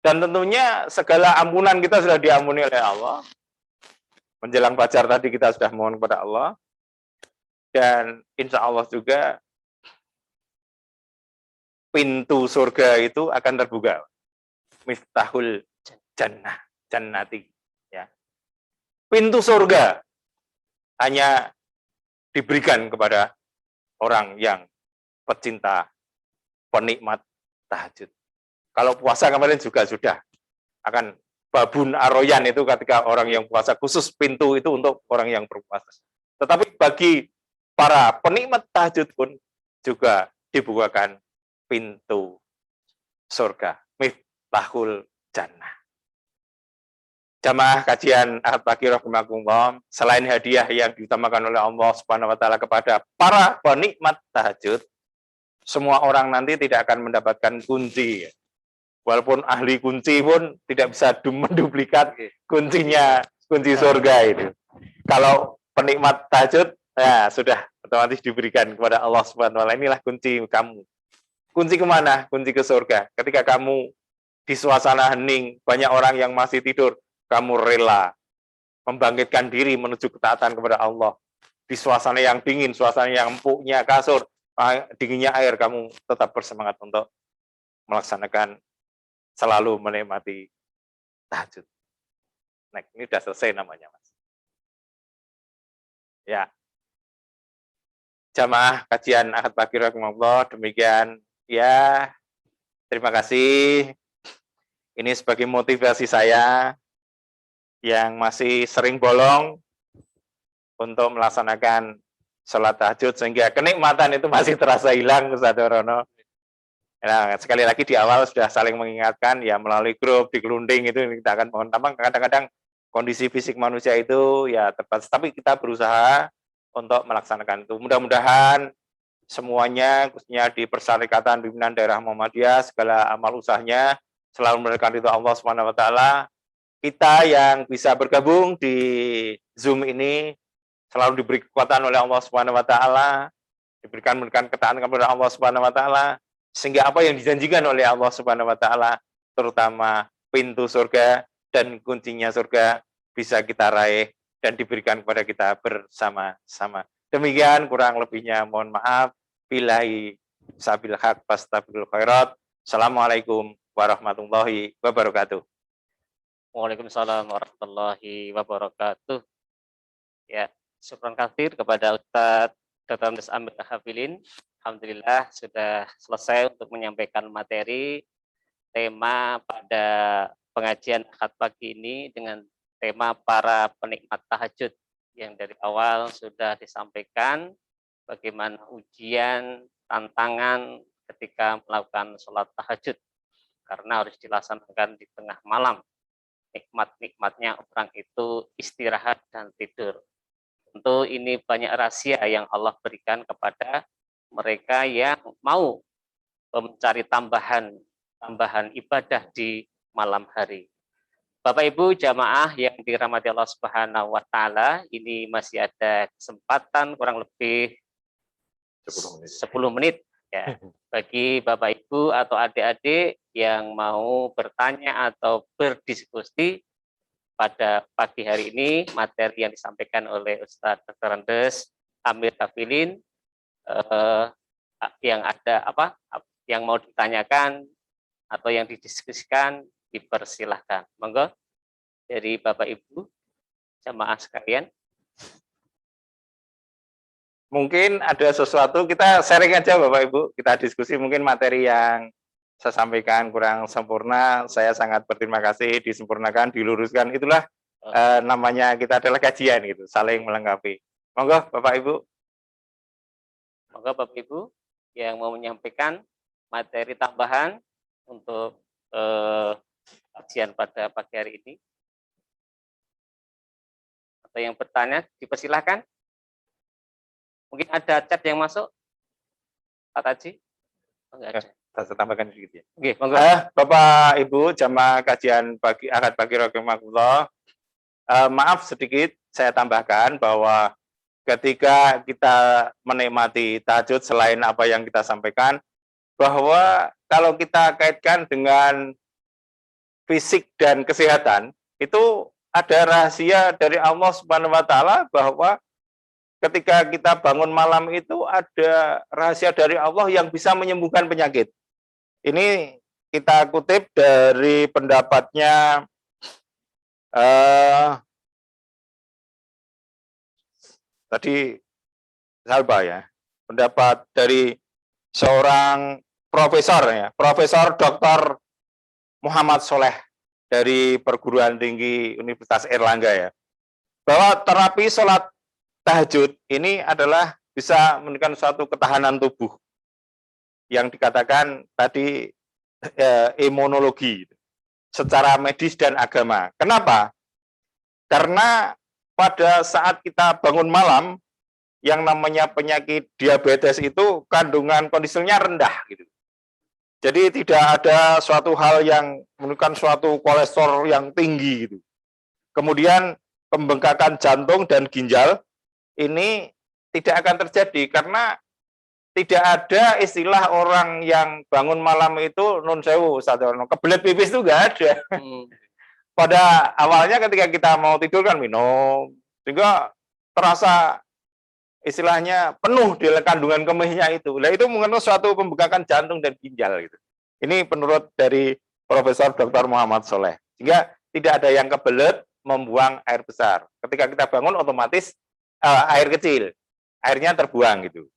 Dan tentunya segala ampunan kita sudah diampuni oleh Allah. Menjelang fajar tadi kita sudah mohon kepada Allah. Dan insya Allah juga pintu surga itu akan terbuka. Miftahul jannah, jannati. Ya. Pintu surga hanya diberikan kepada orang yang pecinta, penikmat tahajud. Kalau puasa kemarin juga sudah akan babun aroyan itu ketika orang yang puasa, khusus pintu itu untuk orang yang berpuasa. Tetapi bagi para penikmat tahajud pun juga dibukakan pintu surga, miftahul jannah. Jamaah kajian Ahad Pagi rahimakumullah, selain hadiah yang diutamakan oleh Allah Subhanahu wa taala kepada para penikmat tahajud, semua orang nanti tidak akan mendapatkan kunci. Walaupun ahli kunci pun tidak bisa menduplikat kuncinya, kunci surga itu. Kalau penikmat tahajud, ya sudah otomatis diberikan kepada Allah Subhanahu wa taala. Inilah kunci kamu. Kunci kemana? Kunci ke surga. Ketika kamu di suasana hening, banyak orang yang masih tidur, kamu rela membangkitkan diri menuju ketaatan kepada Allah. Di suasana yang dingin, suasana yang empuknya kasur, dinginnya air, kamu tetap bersemangat untuk melaksanakan, selalu menikmati tahajud. Nah, ini sudah selesai namanya, Mas. Ya. Jamaah kajian Ahad Pagi rahimakumullah, demikian. Ya, terima kasih. Ini sebagai motivasi saya yang masih sering bolong untuk melaksanakan sholat tahajud, sehingga kenikmatan itu masih terasa hilang, Ustaz Rono. Nah, sekali lagi di awal sudah saling mengingatkan, ya melalui grup, di kelunding itu kita akan mohon maaf, kadang-kadang kondisi fisik manusia itu ya terbatas, tapi kita berusaha untuk melaksanakan itu. Mudah-mudahan semuanya, khususnya di Persyarikatan Pimpinan Daerah Muhammadiyah, segala amal usahanya selalu mendekati itu Allah Subhanahu wa taala. Kita yang bisa bergabung di Zoom ini selalu diberi kekuatan oleh Allah Subhanahu wa taala, diberikan ketaatan kepada Allah Subhanahu wa taala, sehingga apa yang dijanjikan oleh Allah Subhanahu wa taala, terutama pintu surga dan kuncinya surga, bisa kita raih dan diberikan kepada kita bersama-sama. Demikian, kurang lebihnya mohon maaf. Billahi sabil haq fastabil khairat. Assalamualaikum warahmatullahi wabarakatuh. Waalaikumsalam warahmatullahi wabarakatuh. Ya, syukran katsir kepada Ustadz Dr. Amir Hafilin Alhamdulillah sudah selesai untuk menyampaikan materi tema pada pengajian akad pagi ini dengan tema para penikmat tahajud yang dari awal sudah disampaikan bagaimana ujian, tantangan ketika melakukan sholat tahajud karena harus dilaksanakan di tengah malam. Nikmat-nikmatnya orang itu istirahat dan tidur. Tentu ini banyak rahasia yang Allah berikan kepada mereka yang mau mencari tambahan ibadah di malam hari. Bapak Ibu jamaah yang dirahmati Allah Subhanahu wa taala, ini masih ada kesempatan kurang lebih 10 menit ya bagi Bapak Ibu atau adik-adik yang mau bertanya atau berdiskusi pada pagi hari ini. Materi yang disampaikan oleh Ustadz Dr. Andes Amir Kafilin, yang ada yang mau ditanyakan atau yang didiskusikan, dipersilahkan. Monggo dari Bapak Ibu jamaah sekalian. Mungkin ada sesuatu, kita sharing aja Bapak Ibu, kita diskusi mungkin materi yang saya sampaikan kurang sempurna, saya sangat berterima kasih, disempurnakan, diluruskan, itulah namanya kita adalah kajian gitu, saling melengkapi. Monggo Bapak Ibu. Monggo Bapak Ibu yang mau menyampaikan materi tambahan untuk kajian pada pagi hari ini. Atau yang bertanya dipersilahkan. Mungkin ada chat yang masuk, Pak Taji? Enggak ada. Saya tambahkan sedikit ya. Oke, monggo. Bapak Ibu jamaah kajian pagi akad pagi rahimakumullah. Maaf sedikit saya tambahkan bahwa ketika kita menikmati tahajud selain apa yang kita sampaikan, bahwa kalau kita kaitkan dengan fisik dan kesehatan, itu ada rahasia dari Allah Subhanahu wa taala bahwa ketika kita bangun malam itu ada rahasia dari Allah yang bisa menyembuhkan penyakit. Ini kita kutip dari pendapatnya tadi Salba ya, pendapat dari seorang profesor ya, Profesor Dr. Muhammad Soleh dari perguruan tinggi Universitas Airlangga ya, bahwa terapi sholat tahajud ini adalah bisa memberikan suatu ketahanan tubuh yang dikatakan tadi imunologi secara medis dan agama. Kenapa? Karena pada saat kita bangun malam, yang namanya penyakit diabetes itu kandungan kolesterolnya rendah gitu. Jadi tidak ada suatu hal yang menunjukkan suatu kolesterol yang tinggi gitu. Kemudian pembengkakan jantung dan ginjal ini tidak akan terjadi karena tidak ada istilah orang yang bangun malam itu nun sewu kebelet pipis itu enggak ada. Pada awalnya ketika kita mau tidur kan minum, sehingga terasa istilahnya penuh di kandungan kemihnya itu. Nah itu mengandung suatu pembengkakan jantung dan ginjal gitu. Ini menurut dari Profesor Dr. Muhammad Soleh. Sehingga tidak ada yang kebelet membuang air besar. Ketika kita bangun otomatis air kecil, airnya terbuang gitu.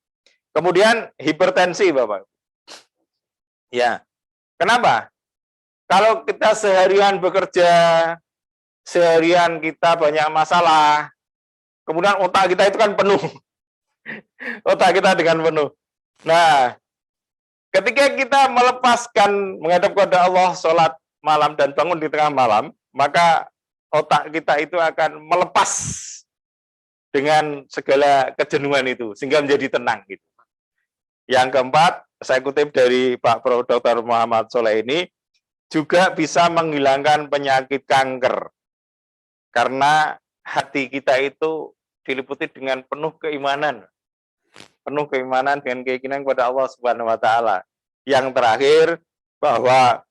Kemudian hipertensi Bapak. Ya, kenapa? Kalau kita seharian bekerja, seharian kita banyak masalah, kemudian otak kita itu kan penuh. Otak kita dengan penuh. Nah, ketika kita melepaskan menghadap kepada Allah, sholat malam dan bangun di tengah malam, maka otak kita itu akan melepas dengan segala kejenuhan itu, sehingga menjadi tenang gitu. Yang keempat, saya kutip dari Pak Prof. Dr. Muhammad Soleh ini, juga bisa menghilangkan penyakit kanker. Karena hati kita itu diliputi dengan penuh keimanan dengan keyakinan kepada Allah Subhanahu wa taala. Yang terakhir, bahwa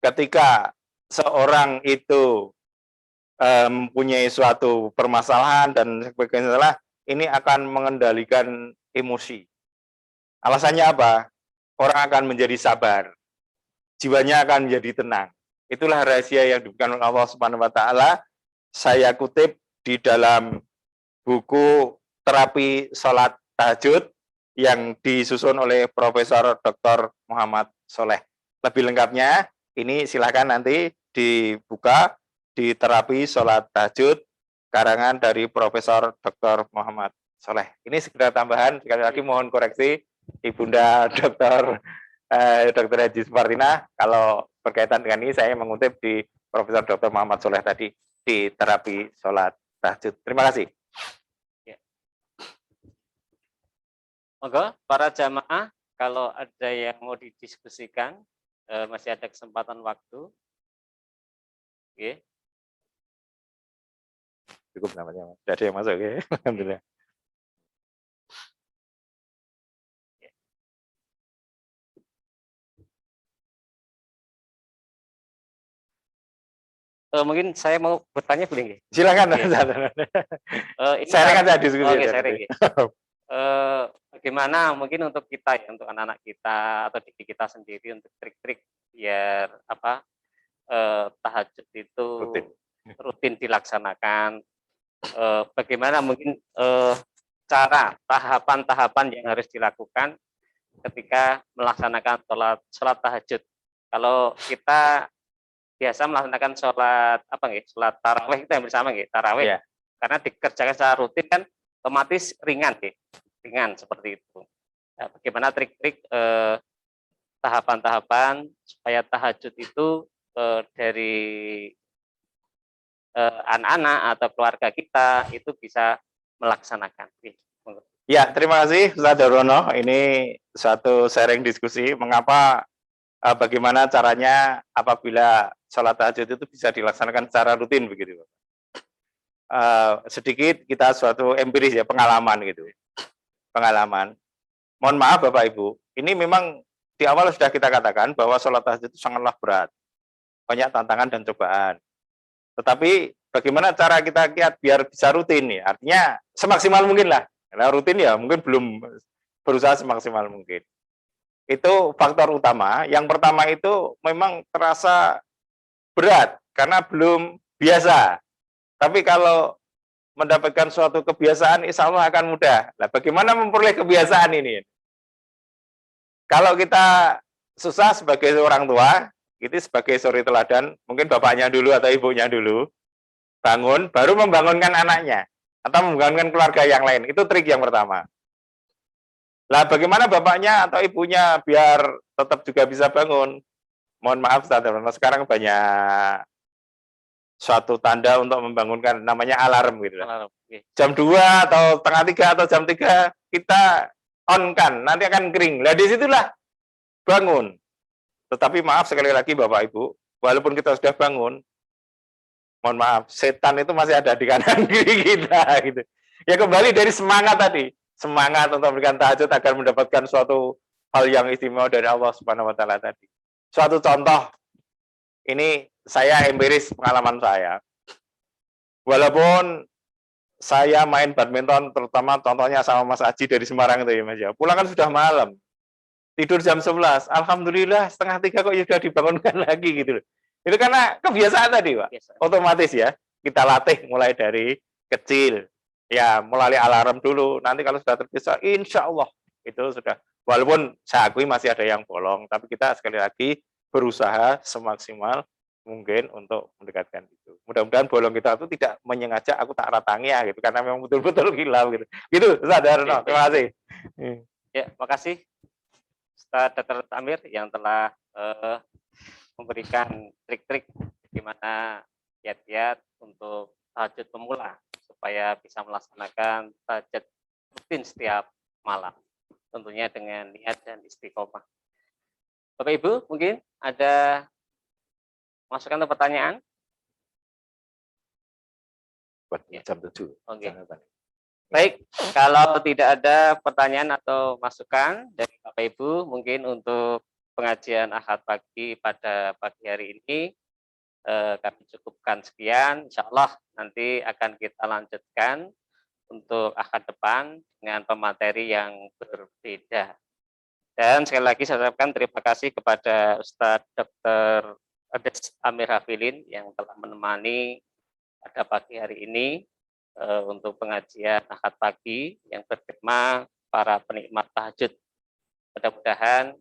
ketika seorang itu mempunyai suatu permasalahan dan sebagainya, ini akan mengendalikan emosi. Alasannya apa? Orang akan menjadi sabar, jiwanya akan menjadi tenang. Itulah rahasia yang diberikan oleh Allah Subhanahu wa taala. Saya kutip di dalam buku Terapi Salat Tahajud yang disusun oleh Profesor Dr. Muhammad Soleh. Lebih lengkapnya ini silakan nanti dibuka di terapi sholat tahajud karangan dari Profesor Dr. Muhammad Soleh. Ini sekedar tambahan, sekali lagi mohon koreksi Ibunda Dr. Dr. Haji Supartina, kalau berkaitan dengan ini saya mengutip di Profesor Dr. Muhammad Soleh tadi di terapi sholat tahajud. Terima kasih. Monggo para jamaah, kalau ada yang mau didiskusikan, masih ada kesempatan waktu. Oke. Cukup namanya, Mas. Sudah ada yang masuk, oke. Alhamdulillah. Mungkin saya mau bertanya boleh nggih? Silakan. Sharing aja diskusi. Oke, sharing. Bagaimana mungkin untuk kita ya, untuk anak-anak kita atau diri kita sendiri untuk trik-trik biar apa tahajud itu rutin dilaksanakan. Bagaimana mungkin cara tahapan-tahapan yang harus dilakukan ketika melaksanakan sholat tahajud. Kalau kita biasa melaksanakan sholat sholat tarawih kita yang bersama tarawih, karena dikerjakan secara rutin kan otomatis ringan seperti itu. Nah, bagaimana trik-trik tahapan-tahapan supaya tahajud itu dari anak-anak atau keluarga kita itu bisa melaksanakan. Ya, terima kasih Ustaz Darono. Ini suatu sharing diskusi mengapa bagaimana caranya apabila sholat tahajud itu bisa dilaksanakan secara rutin begitu. Sedikit kita suatu empiris ya, pengalaman gitu. Pengalaman. Mohon maaf Bapak Ibu, ini memang di awal sudah kita katakan bahwa sholat tahajud itu sangatlah berat. Banyak tantangan dan cobaan. Tetapi bagaimana cara kita kiat biar bisa rutin ya? Artinya semaksimal mungkin lah. Nah, rutin ya mungkin belum berusaha semaksimal mungkin. Itu faktor utama. Yang pertama itu memang terasa berat karena belum biasa. Tapi kalau mendapatkan suatu kebiasaan, insya Allah akan mudah. Nah, bagaimana memperoleh kebiasaan ini? Kalau kita susah sebagai orang tua, itu sebagai suri teladan, mungkin bapaknya dulu atau ibunya dulu, bangun, baru membangunkan anaknya, atau membangunkan keluarga yang lain. Itu trik yang pertama. Lah bagaimana bapaknya atau ibunya biar tetap juga bisa bangun? Mohon maaf, sekarang banyak suatu tanda untuk membangunkan, namanya alarm gitu. Alarm, Jam 2 atau setengah 3 atau jam 3 kita on kan, nanti akan kering. Lah disitulah bangun. Tetapi maaf sekali lagi Bapak Ibu, walaupun kita sudah bangun, mohon maaf, setan itu masih ada di kanan kiri kita gitu. Ya kembali dari semangat tadi, semangat untuk memberikan tahajud agar mendapatkan suatu hal yang istimewa dari Allah Subhanahu wa taala tadi. Suatu contoh, ini saya empiris pengalaman saya. Walaupun saya main badminton, terutama contohnya sama Mas Aji dari Semarang itu ya Mas ya. Pulang kan sudah malam. Tidur jam 11. Alhamdulillah setengah 3 kok sudah dibangunkan lagi gitu loh. Itu karena kebiasaan tadi, Pak. Otomatis ya. Kita latih mulai dari kecil. Ya, mulai alarm dulu. Nanti kalau sudah terbiasa, insya Allah itu sudah. Walaupun saya akui masih ada yang bolong, tapi kita sekali lagi berusaha semaksimal mungkin untuk mendekatkan itu. Mudah-mudahan bolong kita itu tidak menyengaja aku tak ratangi ya gitu, karena memang betul-betul hilang gitu. Gitu, Ustaz Darno. Terima kasih. Ya, makasih Ustaz Dr. Amir yang telah memberikan trik-trik gimana kiat-kiat untuk tahajud pemula supaya bisa melaksanakan tahajud rutin setiap malam, tentunya dengan niat dan istiqomah. Bapak Ibu, mungkin ada masukan atau pertanyaan? Jam 7. Oke. Baik, kalau tidak ada pertanyaan atau masukan dari Bapak Ibu, mungkin untuk pengajian Ahad pagi pada pagi hari ini kami cukupkan sekian. Insya Allah nanti akan kita lanjutkan untuk Ahad depan dengan pemateri yang berbeda. Dan sekali lagi saya ucapkan terima kasih kepada Ustadz Dr. Amir Hafilin yang telah menemani pada pagi hari ini untuk pengajian Ahad pagi yang bertema para penikmat tahajud. Mudah-mudahan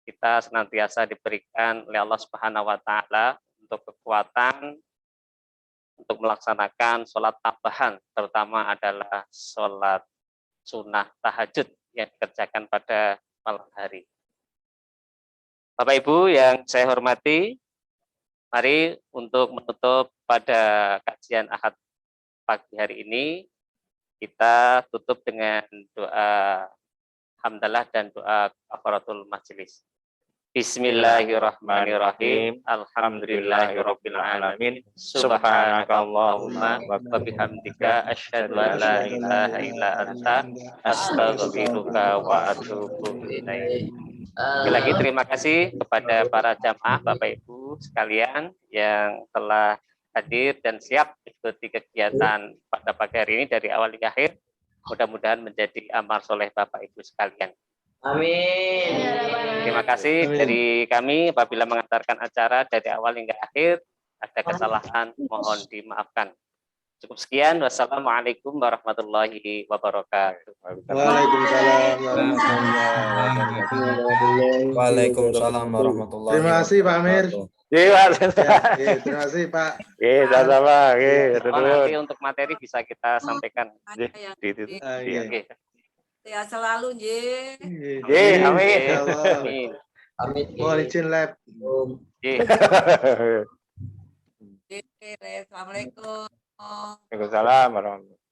kita senantiasa diberikan oleh Allah Subhanahu wa taala untuk kekuatan untuk melaksanakan sholat tambahan, terutama adalah sholat sunnah tahajud yang dikerjakan pada malam hari. Bapak Ibu yang saya hormati, mari untuk menutup pada kajian Ahad pagi hari ini, kita tutup dengan doa hamdalah dan doa kafaratul majelis. Bismillahirrahmanirrahim. Alhamdulillahirabbil alamin. Subhanakallahumma wa bihamdika asyhadu an la ilaha illa anta astaghfiruka wa atubu ilaik. Sekali lagi terima kasih kepada para jamaah Bapak Ibu sekalian yang telah hadir dan siap mengikuti kegiatan pada pagi hari ini dari awal hingga akhir. Mudah-mudahan menjadi amal soleh Bapak Ibu sekalian. Amin. Terima kasih dari kami. Apabila mengantarkan acara dari awal hingga akhir ada kesalahan, mohon dimaafkan. Cukup sekian. Wassalamualaikum warahmatullahi wabarakatuh. Waalaikumsalam warahmatullahi wabarakatuh. Terima kasih Pak Amir. Terima Terima kasih Pak. sama. Nanti untuk materi bisa kita sampaikan. Ya selalu, J. Amin. Amin. Amin. Mohon izin lab. Assalamualaikum. Waalaikumsalam warahmatullahi wabarakatuh.